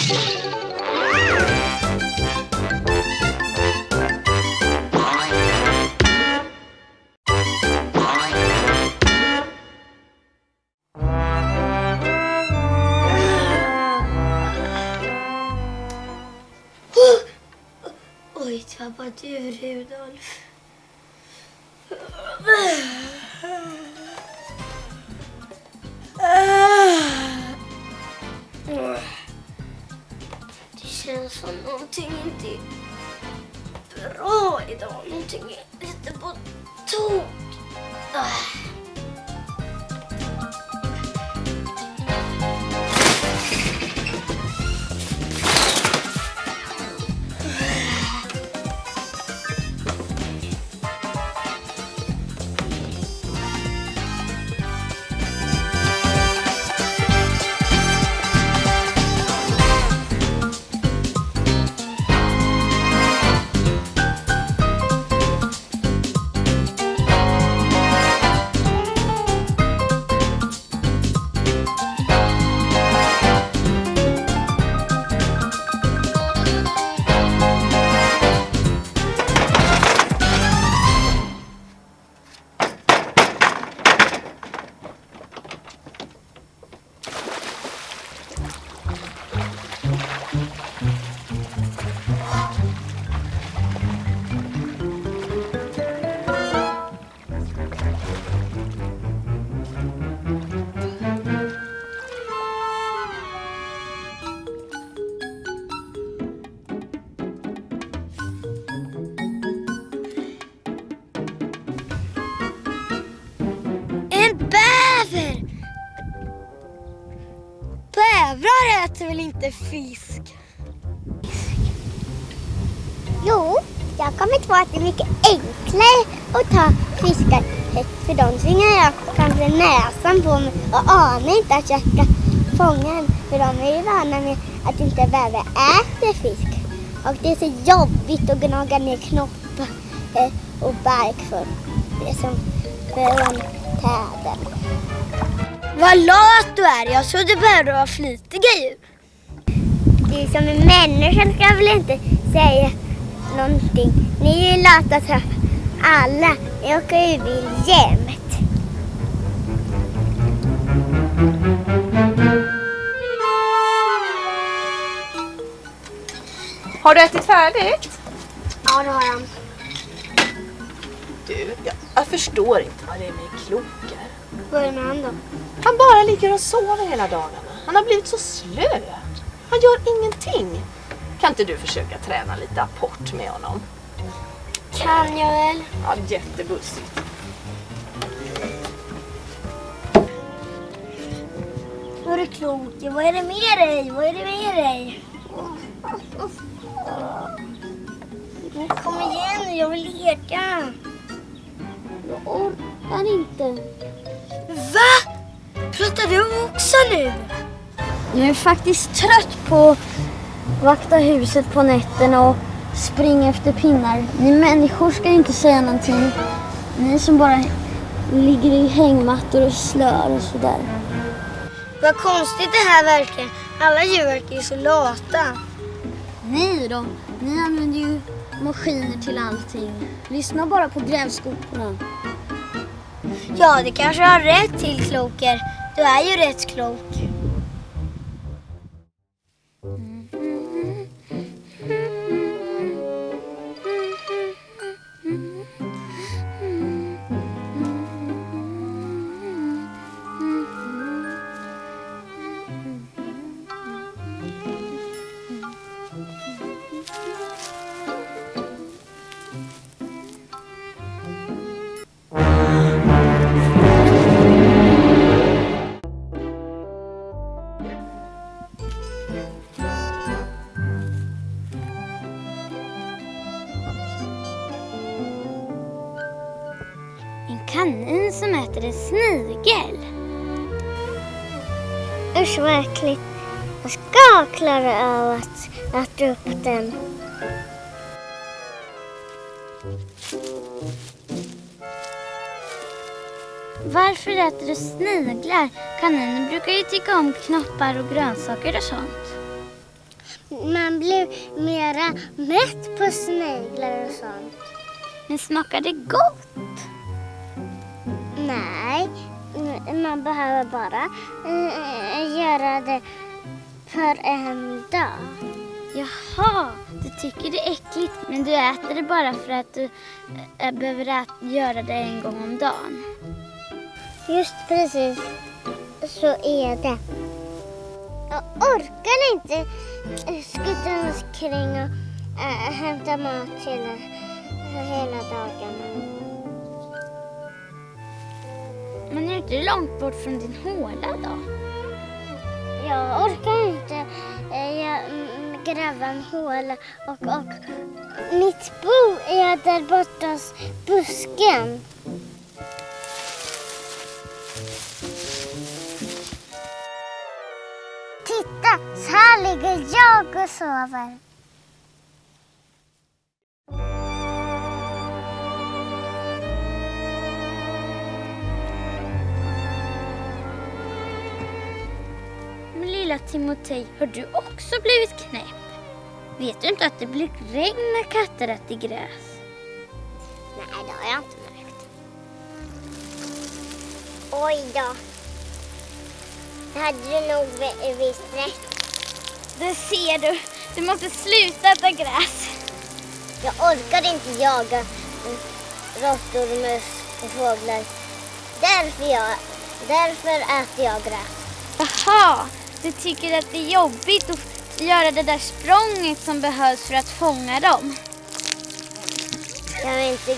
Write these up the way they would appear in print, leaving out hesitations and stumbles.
Oj, tappat ur Rudolf. Det känns som någonting inte är bra idag. Någonting är lite på tok. Bävrar äter väl inte fisk? Jo, jag har kommit på att det är mycket enklare att ta fiskar. För de svingar jag kanske näsan på mig och anar inte att jag ska fånga den. För de är ju vana med att inte bävrar äter fisk. Och det är så jobbigt att gnaga ner knoppar och bark för det som från träden. Vad lat du är. Jag trodde bävrar var flitiga djur. Det är som en människa ska väl inte säga någonting. Ni är ju lata så alla. Ni åker ju bil jämt. Har du ätit färdigt? Ja, det har jag. Du, jag förstår inte vad det är med klokar. Vad är det med han då? Han bara ligger och sover hela dagarna. Han har blivit så slö. Han gör ingenting. Kan inte du försöka träna lite apport med honom? Kan jag väl? Ja, jättebussigt. Vad är det klokt? Vad är det med dig? Vad är det med dig? Kom igen nu, jag vill leka. Jag orkar inte. Va? Pratar du också nu? Jag är faktiskt trött på att vakta huset på nätterna och springa efter pinnar. Ni människor ska ju inte säga någonting. Ni som bara ligger i hängmattor och slör och sådär. Vad konstigt det här verkar. Alla djur verkar ju så lata. Ni då? Ni använder ju maskiner till allting. Lyssna bara på grävskoporna. Ja, det kanske har rätt till, Kloker. Du är ju rätt klok. Kanin som äter en snigel. Usch vad äckligt. Jag ska klara av att äta upp den. Varför äter du sniglar? Kaniner brukar ju tycka om knoppar och grönsaker och sånt. Man blir mera mätt på sniglar och sånt. Men smakar det gott? Nej, man behöver bara göra det för en dag. Jaha, du tycker det är äckligt men du äter det bara för att du behöver göra det en gång om dagen. Just precis, så är det. Jag orkar inte skutta omkring och hämta mat hela dagen. Men är du inte långt bort från din håla då? Jag orkar inte gräva en håla och mitt bo är där borta hos busken. Titta, så här ligger jag och sover. Men lilla Timotej, har du också blivit knäpp? Vet du inte att det blir regn när katter äter gräs? Nej, det har jag inte märkt. Oj då. Det hade du nog visst rätt. Det ser du. Du måste sluta äta gräs. Jag orkar inte jaga råttor, möss och fåglar. Därför äter jag gräs. Jaha, du tycker att det är jobbigt att göra det där språnget som behövs för att fånga dem. Kan vi inte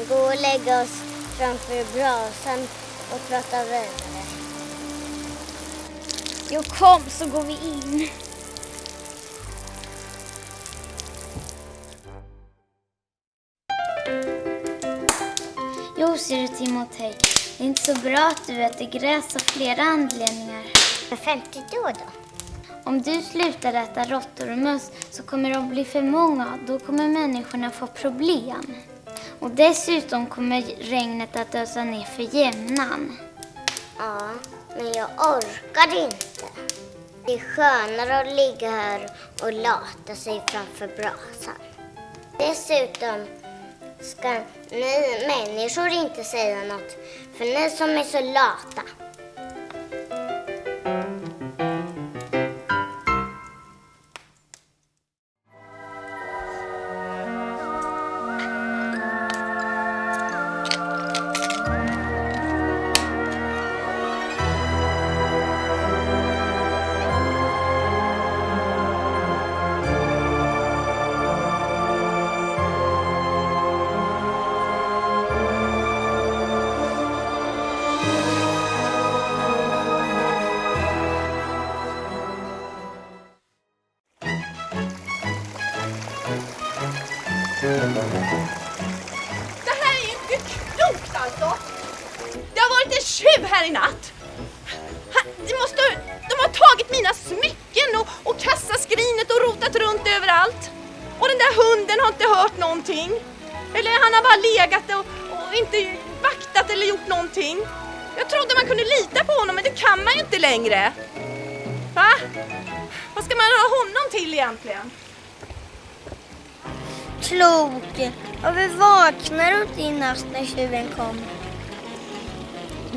gå och lägga oss framför brasan och prata vidare? Jo, kom så går vi in. Jo, ser du Timotej, det är inte så bra att du äter gräs av flera anledningar. Men 50 då? Om du slutar äta råttor och möss så kommer de bli för många. Då kommer människorna få problem. Och dessutom kommer regnet att ösa ner för jämnan. Ja, men jag orkar inte. Det är skönare att ligga här och lata sig framför brasan. Dessutom ska ni människor inte säga något, för ni som är så lata. Det här är ju inte klokt alltså. Det har varit en tjuv här i natt. De har tagit mina smycken och kassaskrinet och rotat runt överallt. Och den där hunden har inte hört någonting. Eller han har bara legat och inte vaktat eller gjort någonting. Jag trodde man kunde lita på honom, men det kan man ju inte längre. Va? Vad ska man ha honom till egentligen? Kloke, och vi vaknade åt i natt när tjuven kom.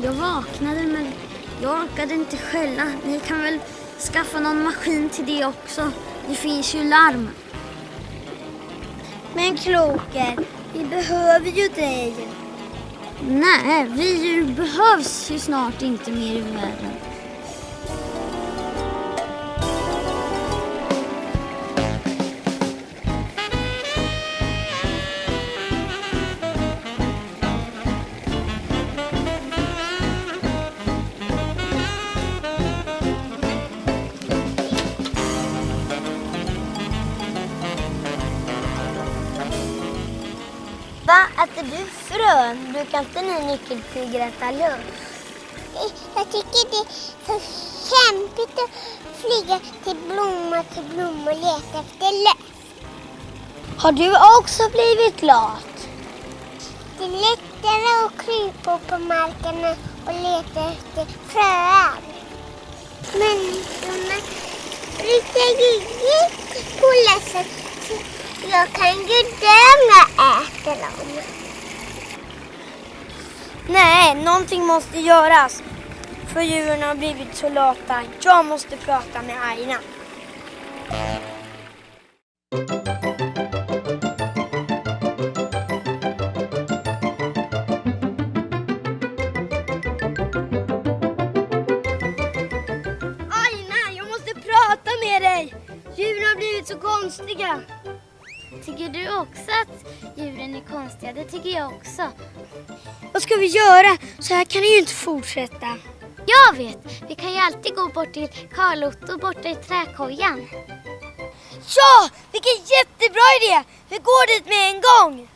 Jag vaknade men jag orkade inte skälla. Ni kan väl skaffa någon maskin till det också. Det finns ju larm. Men Kloke, vi behöver ju dig. Nej, vi djur behövs ju snart inte mer i världen. Va? Äter du frön? Brukar inte ni nyckelpigor äta lunch? Jag tycker det är så kämpigt att flyga till blomma och leta efter löv. Har du också blivit lat? Det är lättare att krypa på marken och leta efter frön. Människorna Lite giggigt på lässet. Jag kan ju dö om jag äter dem. Nej, någonting måste göras. För djuren har blivit så lata. Jag måste prata med Aina. Aina, jag måste prata med dig. Djuren har blivit så konstiga. Tycker du också att djuren är konstiga? Det tycker jag också. Vad ska vi göra? Så här kan det ju inte fortsätta. Jag vet! Vi kan ju alltid gå bort till Karl-Otto borta i träkojan. Ja, vilken jättebra idé! Vi går dit med en gång!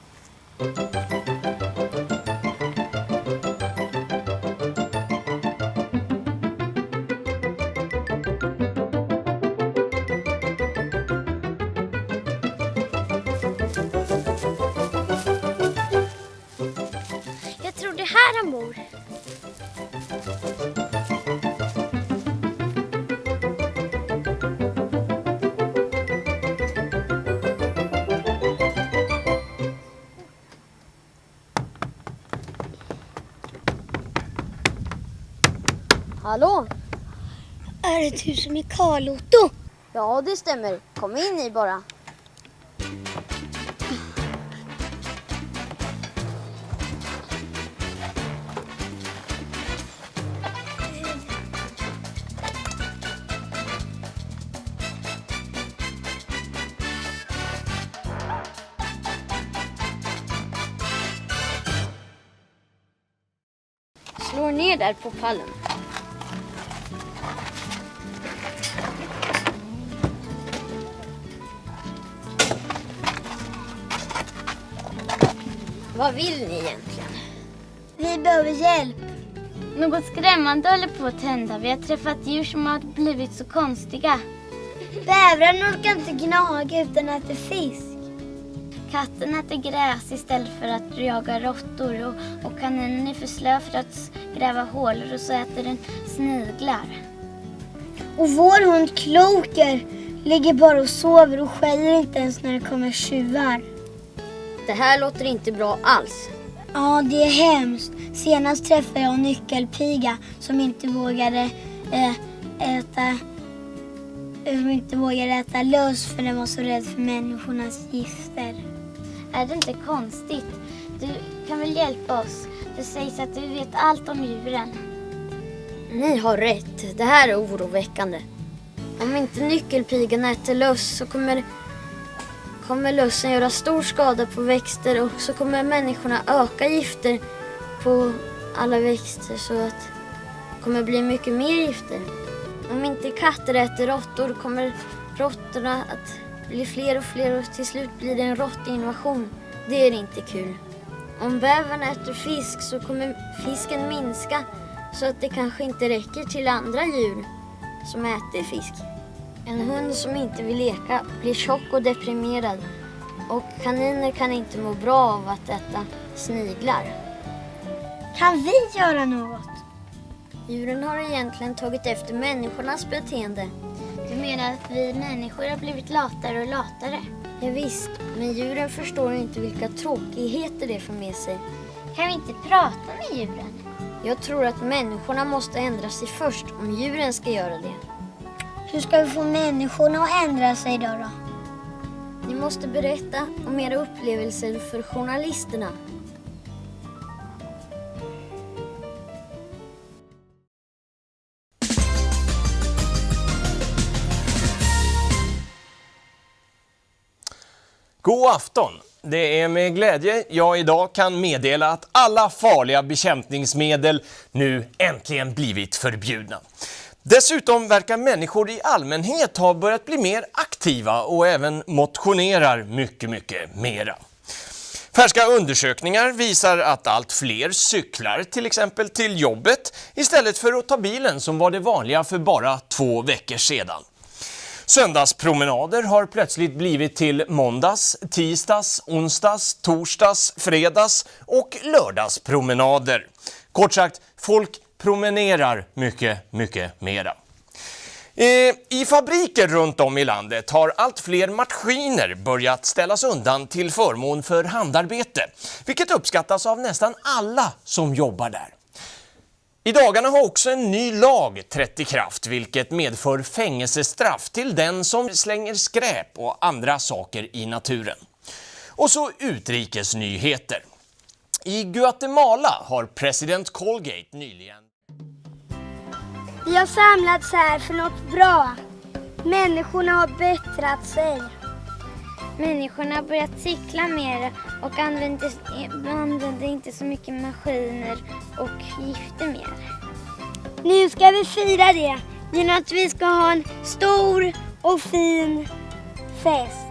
Jag tror det är här han bor. Hallå? Är det du som är Karl-Otto? Ja, det stämmer. Kom in i bara. Slå ner där på pallen. Vad vill ni egentligen? Vi behöver hjälp. Något skrämmande håller på att hända. Vi har träffat djur som har blivit så konstiga. Bävrar orkar inte gnaga utan äter fisk. Katten äter gräs istället för att jaga råttor och kaninen är för slö för att gräva hålor och så äter den sniglar. Och vår hund Kloker ligger bara och sover och skäller inte ens när det kommer tjuvar. Det här låter inte bra alls. Ja, det är hemskt. Senast träffade jag en nyckelpiga som inte vågade äta löss för den var så rädd för människornas gifter. Är det inte konstigt? Du kan väl hjälpa oss? Det sägs att du vet allt om djuren. Ni har rätt. Det här är oroväckande. Om inte nyckelpigan äter löss så kommer lössen göra stor skada på växter och så kommer människorna öka gifter på alla växter så att det kommer bli mycket mer gifter. Om inte katter äter råttor kommer råttorna att bli fler och fler och till slut blir det en råttinvasion. Det är inte kul. Om bävern äter fisk så kommer fisken minska så att det kanske inte räcker till andra djur som äter fisk. En hund som inte vill leka blir tjock och deprimerad och kaniner kan inte må bra av att äta sniglar. Kan vi göra något? Djuren har egentligen tagit efter människornas beteende. Du menar att vi människor har blivit latare och latare? Ja, visst, men djuren förstår inte vilka tråkigheter det för med sig. Kan vi inte prata med djuren? Jag tror att människorna måste ändra sig först om djuren ska göra det. Hur ska vi få människorna att ändra sig då? Ni måste berätta om era upplevelser för journalisterna. God afton! Det är med glädje jag idag kan meddela att alla farliga bekämpningsmedel nu äntligen blivit förbjudna. Dessutom verkar människor i allmänhet ha börjat bli mer aktiva och även motionerar mycket mera. Färska undersökningar visar att allt fler cyklar till exempel till jobbet istället för att ta bilen som var det vanliga för bara 2 veckor sedan. Söndagspromenader har plötsligt blivit till måndags, tisdags, onsdags, torsdags, fredags och lördagspromenader. Kort sagt, folk promenerar mycket mera. I fabriker runt om i landet har allt fler maskiner börjat ställas undan till förmån för handarbete, vilket uppskattas av nästan alla som jobbar där. I dagarna har också en ny lag trätt i kraft, vilket medför fängelsestraff till den som slänger skräp och andra saker i naturen. Och så utrikesnyheter. I Guatemala har president Colgate nyligen... Vi har samlats här för något bra. Människorna har bättrat sig. Människorna har börjat cykla mer och använder inte så mycket maskiner och gifter mer. Nu ska vi fira det genom att vi ska ha en stor och fin fest.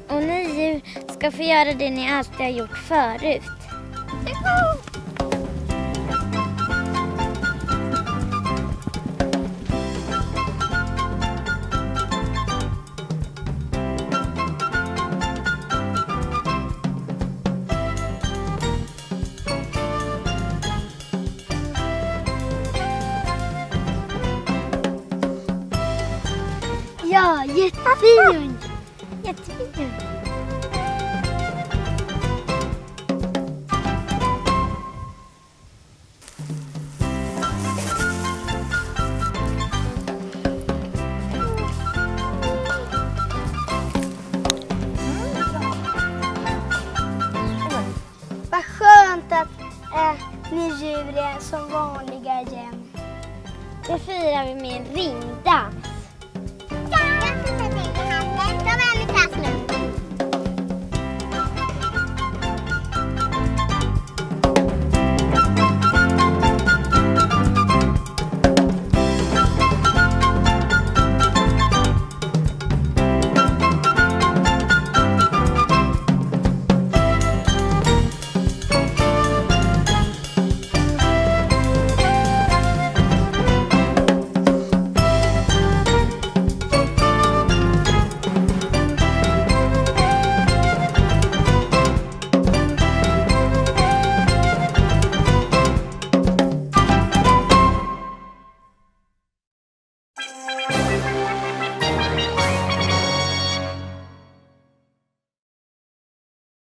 Och ni ska få göra det ni alltid har gjort förut. Ja, jättefin! Jättefint. Vad skönt att ni djur är som vanliga igen. Det firar vi med en ringdans.